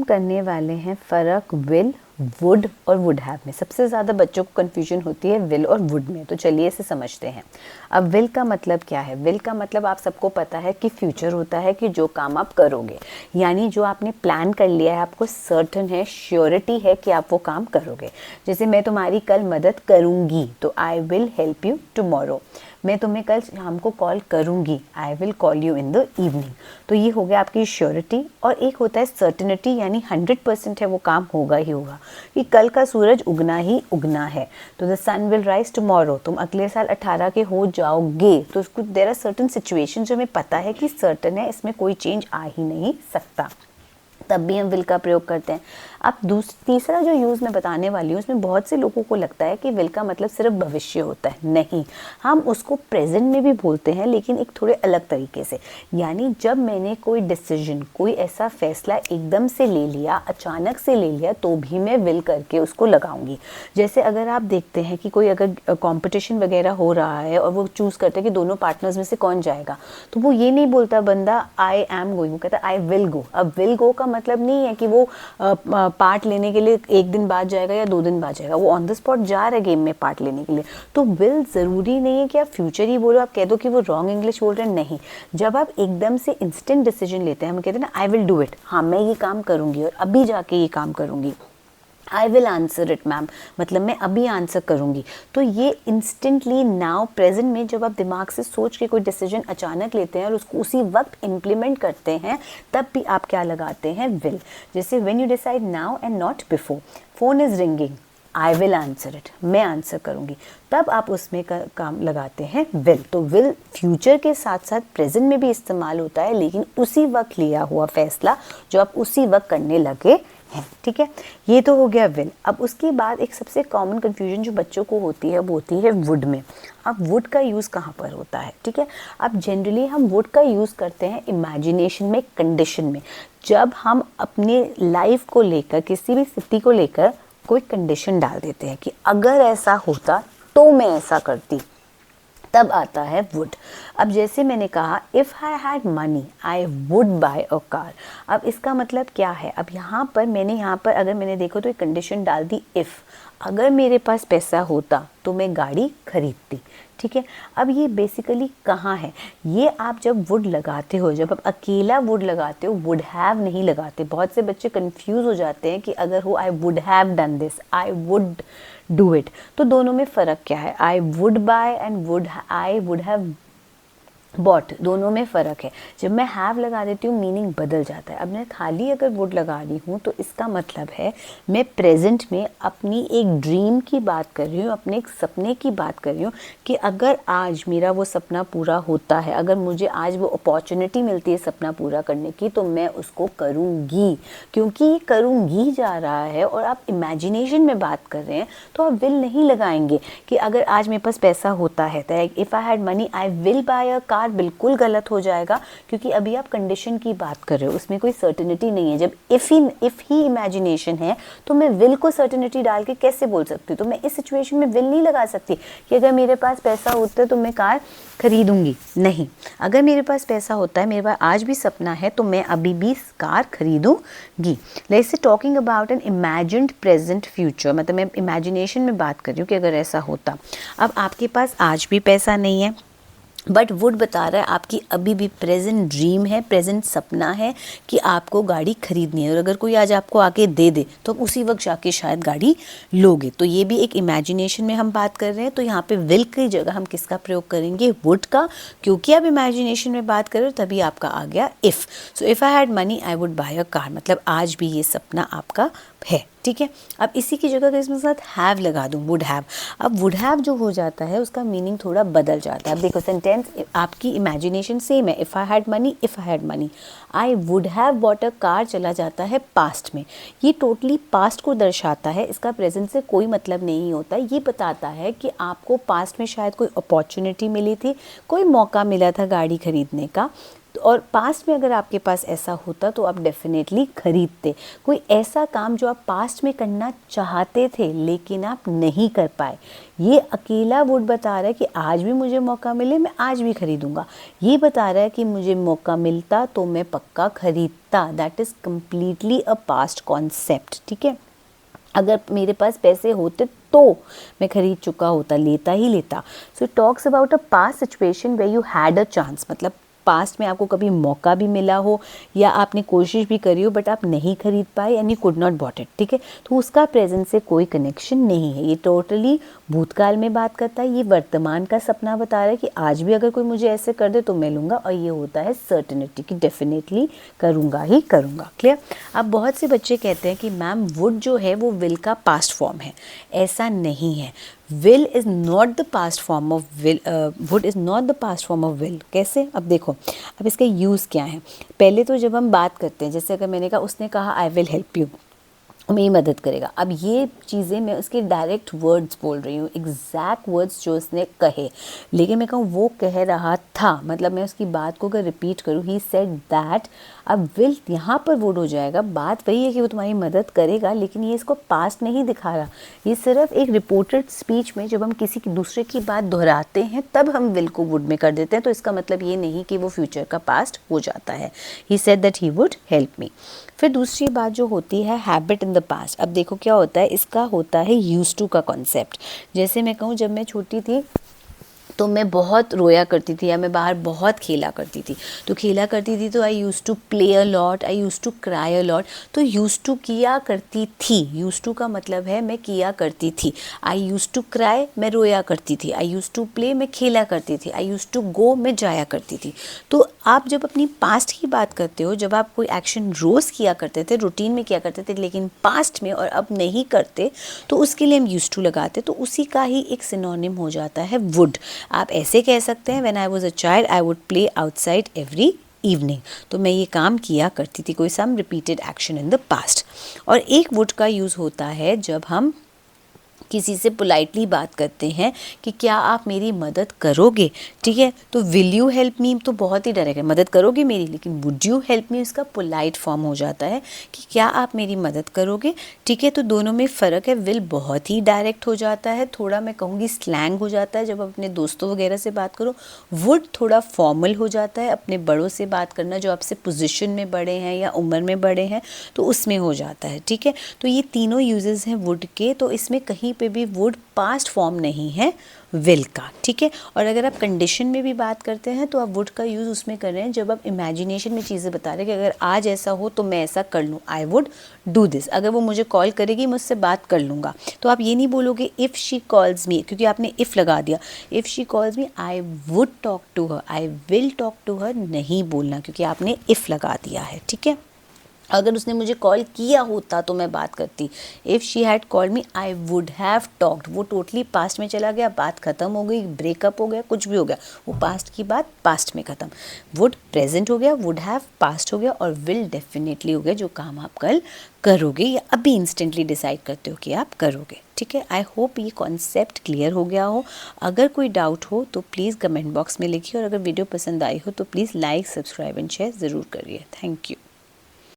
करने वाले हैं फ़र्क विल, वुड और वुड हैव में। सबसे ज़्यादा बच्चों को कन्फ्यूजन होती है विल और वुड में, तो चलिए इसे समझते हैं। अब विल का मतलब क्या है? विल का मतलब आप सबको पता है कि फ्यूचर होता है कि जो काम आप करोगे, यानी जो आपने प्लान कर लिया है, आपको सर्टन है, श्योरिटी है कि आप वो काम करोगे। जैसे मैं तुम्हारी कल मदद करूँगी तो I will help you tomorrow. मैं तुम्हें कल शाम को कॉल करूँगी, I will call you in the evening. तो ये हो गया आपकी श्योरिटी। और एक होता है सर्टिनिटी, यानी 100% है वो काम होगा ही होगा, कि कल का सूरज उगना ही उगना है। तो the sun will rise tomorrow, तुम अगले साल 18 के हो जाओगे। तो उसको देयर आर सर्टन सिचुएशन जो हमें पता है कि सर्टन है, इसमें कोई चेंज आ ही नहीं सकता, तब भी हम विल का प्रयोग करते हैं। अब तीसरा जो यूज़ मैं बताने वाली हूँ, उसमें बहुत से लोगों को लगता है कि विल का मतलब सिर्फ भविष्य होता है। नहीं, हम उसको प्रेजेंट में भी बोलते हैं, लेकिन एक थोड़े अलग तरीके से। यानी जब मैंने कोई डिसीजन, कोई ऐसा फैसला एकदम से ले लिया, अचानक से ले लिया, तो भी मैं विल करके उसको लगाऊंगी। जैसे अगर आप देखते हैं कि कोई अगर कॉम्पिटिशन वगैरह हो रहा है और वो चूज़ करते हैं कि दोनों पार्टनर्स में से कौन जाएगा, तो वो ये नहीं बोलता बंदा आई एम गोइंग, वो कहता आई विल गो। अब विल गो का मतलब नहीं है कि वो पार्ट लेने के लिए एक दिन बाद जाएगा या 2 दिन बाद जाएगा, वो ऑन द स्पॉट जा रहा है गेम में पार्ट लेने के लिए। तो विल ज़रूरी नहीं है कि आप फ्यूचर ही बोलो, आप कह दो कि वो रॉन्ग इंग्लिश बोल रहे हैं। नहीं, जब आप एकदम से इंस्टेंट डिसीजन लेते हैं, हम कहते हैं ना आई विल डू इट, हाँ मैं ये काम करूँगी और अभी जाके ये काम करूँगी। I will answer it ma'am, मतलब मैं अभी आंसर करूँगी। तो ये इंस्टेंटली नाउ प्रेजेंट में जब आप दिमाग से सोच के कोई डिसीजन अचानक लेते हैं और उसको उसी वक्त इम्प्लीमेंट करते हैं, तब भी आप क्या लगाते हैं? विल। जैसे when you decide now and not before, phone is ringing, I will answer it, मैं आंसर करूँगी, तब आप उसमें काम लगाते हैं विल। तो विल फ्यूचर के साथ साथ प्रेजेंट में भी इस्तेमाल होता है, लेकिन उसी वक्त लिया हुआ फैसला जो आप उसी वक्त करने लगे हैं। ठीक है, ये तो हो गया विल। अब उसके बाद एक सबसे कॉमन कंफ्यूजन जो बच्चों को होती है वो होती है वुड में। अब वुड का यूज़ कहाँ पर होता है? ठीक है, अब जनरली हम वुड का यूज़ करते हैं इमेजिनेशन में, कंडीशन में। जब हम अपने लाइफ को लेकर, किसी भी स्थिति को लेकर कोई कंडीशन डाल देते हैं कि अगर ऐसा होता तो मैं ऐसा करती, तब आता है वुड। अब जैसे मैंने कहा if I had money I would buy a car. अब इसका मतलब क्या है? अब यहाँ पर अगर मैंने देखो तो एक कंडीशन डाल दी इफ़, अगर मेरे पास पैसा होता तो मैं गाड़ी खरीदती। ठीक है, अब ये बेसिकली कहाँ है? ये आप जब वुड लगाते हो, जब आप अकेला वुड लगाते हो, वुड हैव नहीं लगाते। बहुत से बच्चे कंफ्यूज हो जाते हैं कि अगर हो I would have done this, I would do it, तो दोनों में फ़र्क क्या है? I would buy and I would have bought, दोनों में फ़र्क है। जब मैं हैव लगा देती हूँ मीनिंग बदल जाता है। अब मैं खाली अगर वुड लगा रही हूँ तो इसका मतलब है मैं प्रेजेंट में अपनी एक ड्रीम की बात कर रही हूँ, अपने एक सपने की बात कर रही हूँ कि अगर आज मेरा वो सपना पूरा होता है, अगर मुझे आज वो अपॉर्चुनिटी मिलती है सपना पूरा करने की, तो मैं उसको करूँगी। क्योंकि ये करूँगी जा रहा है और आप इमेजिनेशन में बात कर रहे हैं, तो आप विल नहीं लगाएंगे कि अगर आज मेरे पास पैसा होता है, तो if I had money I will buy a car, बिल्कुल गलत हो जाएगा। क्योंकि अभी आप कंडीशन की बात कर रहे हो, उसमें कोई सर्टेनिटी नहीं है। जब इफ ही इमेजिनेशन है, तो मैं विल को सर्टेनिटी डाल के कैसे बोल सकती हूँ? तो मैं इस सिचुएशन में विल नहीं लगा सकती कि अगर मेरे पास पैसा होता है तो मैं कार खरीदूंगी। नहीं, अगर मेरे पास पैसा होता है, मेरे पास आज भी सपना है, तो मैं अभी भी कार खरीदूंगी। Let's say talking about an imagined present future, मतलब मैं इमेजिनेशन में बात कर रही हूँ कि अगर ऐसा होता। अब आपके पास आज भी पैसा नहीं है, बट वुड बता रहा है आपकी अभी भी प्रेजेंट ड्रीम है, प्रेजेंट सपना है कि आपको गाड़ी खरीदनी है, और अगर कोई आज आपको आके दे दे तो आप उसी वक्त जाके शायद गाड़ी लोगे। तो ये भी एक इमेजिनेशन में हम बात कर रहे हैं। तो यहाँ पे विल की जगह हम किसका प्रयोग करेंगे? वुड का, क्योंकि आप इमेजिनेशन में बात कर रहे हो, तभी आपका आ गया if. So if I had money I would buy a car, मतलब आज भी ये सपना आपका है। ठीक है, अब इसी की जगह इसमें साथ हैव लगा दूँ, वुड हैव। अब वुड हैव जो हो जाता है उसका मीनिंग थोड़ा बदल जाता है। अब देखो सेंटेंस आपकी इमेजिनेशन सेम है, if I had money, if I had money, I would have bought a car चला जाता है पास्ट में। ये टोटली पास्ट को दर्शाता है, इसका प्रेजेंट से कोई मतलब नहीं होता। ये बताता है कि आपको पास्ट में शायद कोई अपॉर्चुनिटी मिली थी, कोई मौका मिला था गाड़ी खरीदने का, और पास्ट में अगर आपके पास ऐसा होता तो आप डेफिनेटली खरीदते। कोई ऐसा काम जो आप पास्ट में करना चाहते थे लेकिन आप नहीं कर पाए, ये अकेला वुड बता रहा है कि आज भी मुझे मौका मिले मैं आज भी खरीदूंगा। ये बता रहा है कि मुझे मौका मिलता तो मैं पक्का खरीदता। That is completely a past concept, ठीक है। अगर मेरे पास पैसे होते तो मैं खरीद चुका होता, लेता ही लेता। So it talks about a past situation way you had a chance, मतलब पास्ट में आपको कभी मौका भी मिला हो या आपने कोशिश भी करी हो बट आप नहीं खरीद पाए and you could not bought it, ठीक है। तो उसका प्रेजेंट से कोई कनेक्शन नहीं है। ये टोटली भूतकाल में बात करता है, ये वर्तमान का सपना बता रहा है कि आज भी अगर कोई मुझे ऐसे कर दे तो मैं लूँगा, और ये होता है सर्टेनिटी कि डेफिनेटली करूँगा ही करूँगा। क्लियर। अब बहुत से बच्चे कहते हैं कि मैम वुड जो है वो विल का पास्ट फॉर्म है। ऐसा नहीं है। Will is not the past form of will, would is not the past form of will. कैसे? अब देखो, अब इसका यूज़ क्या है। पहले तो जब हम बात करते हैं, जैसे अगर मैंने कहा, उसने कहा आई विल हेल्प यू, मेरी मदद करेगा। अब ये चीज़ें मैं उसके डायरेक्ट वर्ड्स बोल रही हूँ, एग्जैक्ट वर्ड्स जो उसने कहे, लेकिन मैं कहूँ वो कह रहा था, मतलब मैं उसकी बात को अगर रिपीट करूँ, ही सेड दैट। अब विल यहाँ पर वुड हो जाएगा। बात वही है कि वो तुम्हारी मदद करेगा, लेकिन ये इसको पास्ट नहीं दिखा रहा। ये सिर्फ एक रिपोर्टेड स्पीच में जब हम किसी की दूसरे की बात दोहराते हैं तब हम विल को वुड में कर देते हैं, तो इसका मतलब ये नहीं कि वो फ्यूचर का पास्ट हो जाता है। He said that he would help me. फिर दूसरी बात जो होती है हैबिट इन द पास्ट। अब देखो क्या होता है, इसका होता है यूज्ड टू का कॉन्सेप्ट। जैसे मैं कहूँ, जब मैं छोटी थी तो मैं बहुत रोया करती थी या मैं बाहर बहुत खेला करती थी। तो खेला करती थी तो I used to play a lot, I used to cry a lot. तो यूज़ टू किया करती थी, यूज़ टू का मतलब है मैं किया करती थी। आई यूज़ टू क्राई, मैं रोया करती थी। आई यूज़ टू प्ले, मैं खेला करती थी। आई यूज़ टू गो, मैं जाया करती थी। तो आप जब अपनी पास्ट की बात करते हो, जब आप कोई एक्शन रोज़ किया करते थे, रूटीन में किया करते थे, लेकिन पास्ट में और अब नहीं करते, तो उसके लिए हम यूज़ टू लगाते, तो उसी का ही एक सिनोनिम हो जाता है वुड। आप ऐसे कह सकते हैं, when I was a child I would play outside every evening. तो मैं ये काम किया करती थी, कोई some repeated action in the past. और एक वुड का यूज़ होता है जब हम किसी से पोलाइटली बात करते हैं कि क्या आप मेरी मदद करोगे, ठीक है। तो विल यू हेल्प मी तो बहुत ही डायरेक्ट है, मदद करोगे मेरी, लेकिन वुड यू हेल्प मी उसका पोलाइट फॉर्म हो जाता है कि क्या आप मेरी मदद करोगे, ठीक है। तो दोनों में फ़र्क है। विल बहुत ही डायरेक्ट हो जाता है, थोड़ा मैं कहूँगी स्लैंग हो जाता है जब आप अपने दोस्तों वगैरह से बात करो। वुड थोड़ा फॉर्मल हो जाता है, अपने बड़ों से बात करना जो आपसे पोजीशन में बड़े हैं या उम्र में बड़े हैं, तो उसमें हो जाता है, ठीक है। तो ये तीनों यूजेस हैं वुड के। तो इसमें कहीं पे भी वुड पास्ट फॉर्म नहीं है विल का, ठीक है। और अगर आप कंडीशन में भी बात करते हैं तो आप वुड का यूज़ उसमें कर रहे हैं जब आप इमेजिनेशन में चीज़ें बता रहे हैं कि अगर आज ऐसा हो तो मैं ऐसा कर लूँ, आई वुड डू दिस। अगर वो मुझे कॉल करेगी, मैं उससे बात कर लूँगा। तो आप ये नहीं बोलोगे इफ़ शी कॉल्स मी, क्योंकि आपने इफ़ लगा दिया। If she calls me I would talk to her, I will talk to her नहीं बोलना, क्योंकि आपने इफ़ लगा दिया है, ठीक है। अगर उसने मुझे कॉल किया होता तो मैं बात करती। If she had called me I would have talked. वो टोटली पास्ट में चला गया, बात ख़त्म हो गई, ब्रेकअप हो गया, कुछ भी हो गया, वो पास्ट की बात पास्ट में ख़त्म। वुड प्रेजेंट हो गया, वुड हैव पास्ट हो गया, और विल डेफिनेटली हो गया, जो काम आप कल करोगे या अभी इंस्टेंटली डिसाइड करते हो कि आप करोगे, ठीक है। आई होप ये कॉन्सेप्ट क्लियर हो गया हो। अगर कोई डाउट हो तो प्लीज़ कमेंट बॉक्स में लिखिए, और अगर वीडियो पसंद आई हो तो please like, subscribe and share ज़रूर करिए। Thank you.